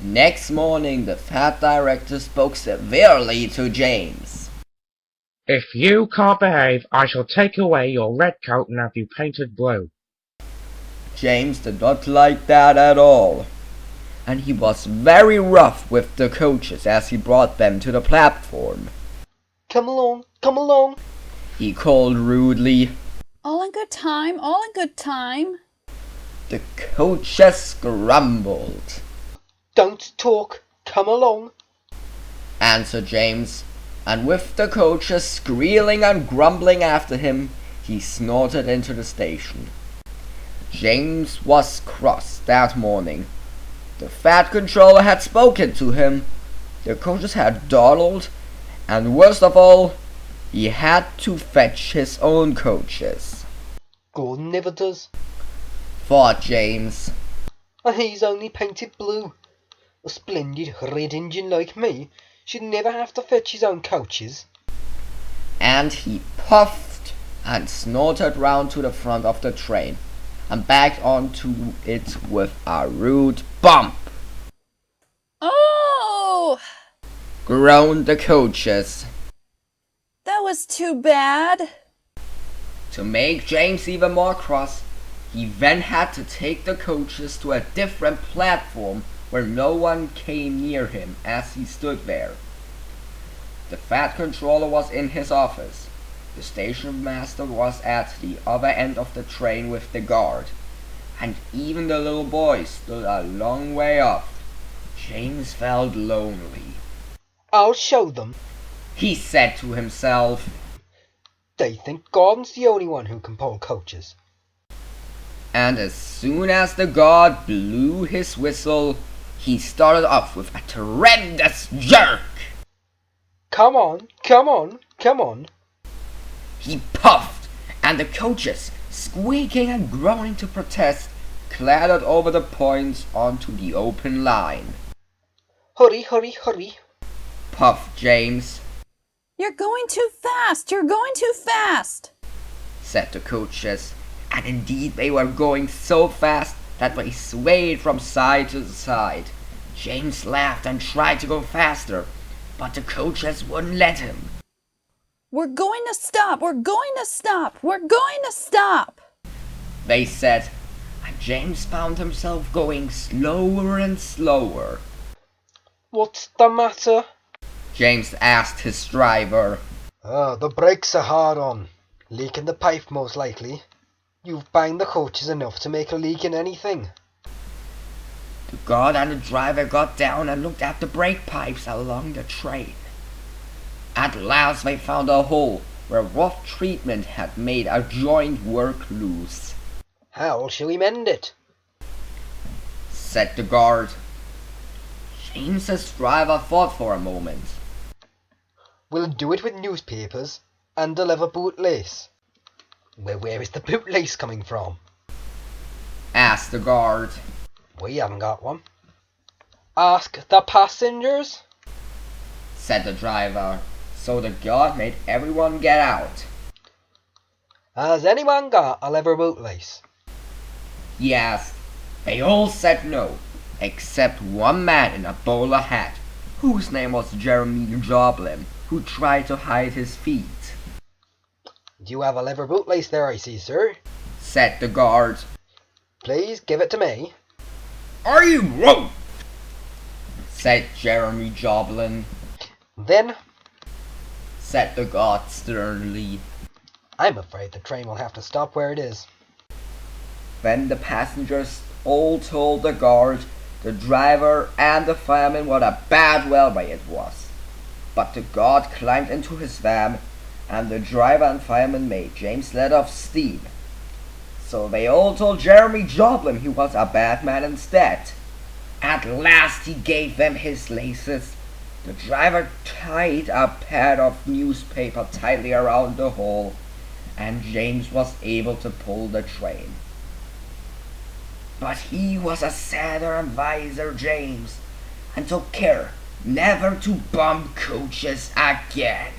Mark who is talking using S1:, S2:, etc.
S1: Next morning, the fat director spoke severely to James.
S2: "If you can't behave, I shall take away your red coat and have you painted blue."
S1: James did not like that at all, and he was very rough with the coaches as he brought them to the platform.
S3: Come along,
S1: he called rudely.
S4: All in good time, all in good time.
S1: The coaches grumbled.
S3: Don't talk, come along,
S1: answered James, and with the coaches squealing and grumbling after him, he snorted into the station. James was cross that morning. The fat controller had spoken to him, the coaches had dawdled, and worst of all, he had to fetch his own coaches.
S3: Gordon never does,
S1: thought James.
S3: and he's only painted blue. A splendid red engine like me should never have to fetch his own coaches.
S1: And he puffed and snorted round to the front of the train and backed onto it with a rude bump.
S4: Oh!
S1: groaned the coaches.
S4: That was too bad.
S1: To make James even more cross, he then had to take the coaches to a different platform where no one came near him as he stood there. The fat controller was in his office. The station master was at the other end of the train with the guard, and even the little boy stood a long way off. James felt lonely.
S3: I'll show them.
S1: He said to himself.
S3: They think Gordon's the only one who can pull coaches.
S1: And as soon as the guard blew his whistle, he started off with a tremendous jerk.
S3: Come on, come on, come on.
S1: He puffed, and the coaches, squeaking and groaning to protest, clattered over the points onto the open line.
S3: Hurry, hurry, hurry.
S1: Puffed James.
S4: You're going too fast. You're going too fast,
S1: said the coaches, and indeed they were going so fast that they swayed from side to side. James laughed and tried to go faster, but the coaches wouldn't let him.
S4: We're going to stop. We're going to stop. We're going to stop,
S1: they said, and James found himself going slower and slower.
S3: What's the matter?
S1: James asked his driver.
S3: The brakes are hard on. Leak in the pipe most likely. You've banged the coaches enough to make a leak in anything.
S1: The guard and the driver got down and looked at the brake pipes along the train. At last they found a hole where rough treatment had made a joint work loose.
S3: How shall we mend it?
S1: said the guard. James's driver thought for a moment.
S3: We'll do it with newspapers and deliver Bootlace. Where is the Bootlace coming from?
S1: asked the guard.
S3: We haven't got one. Ask the passengers,
S1: said the driver. So the guard made everyone get out.
S3: Has anyone got a leather bootlace?
S1: He asked. They all said no, except one man in a bowler hat, whose name was Jeremy Joblin, who tried to hide his feet.
S3: Do you have a leather bootlace there, I see, sir?
S1: said the guard.
S3: Please give it to me.
S1: Are you wrong? said Jeremy Joblin.
S3: Then,
S1: said the guard sternly.
S3: I'm afraid the train will have to stop where it is.
S1: Then the passengers all told the guard, the driver and the fireman what a bad railway it was. But the guard climbed into his van, and the driver and fireman made James let off steam. So they all told Jeremy Joblin he was a bad man instead. At last he gave them his laces. The driver tied a pad of newspaper tightly around the hole, and James was able to pull the train. But he was a sadder and wiser James, and took care never to bump coaches again.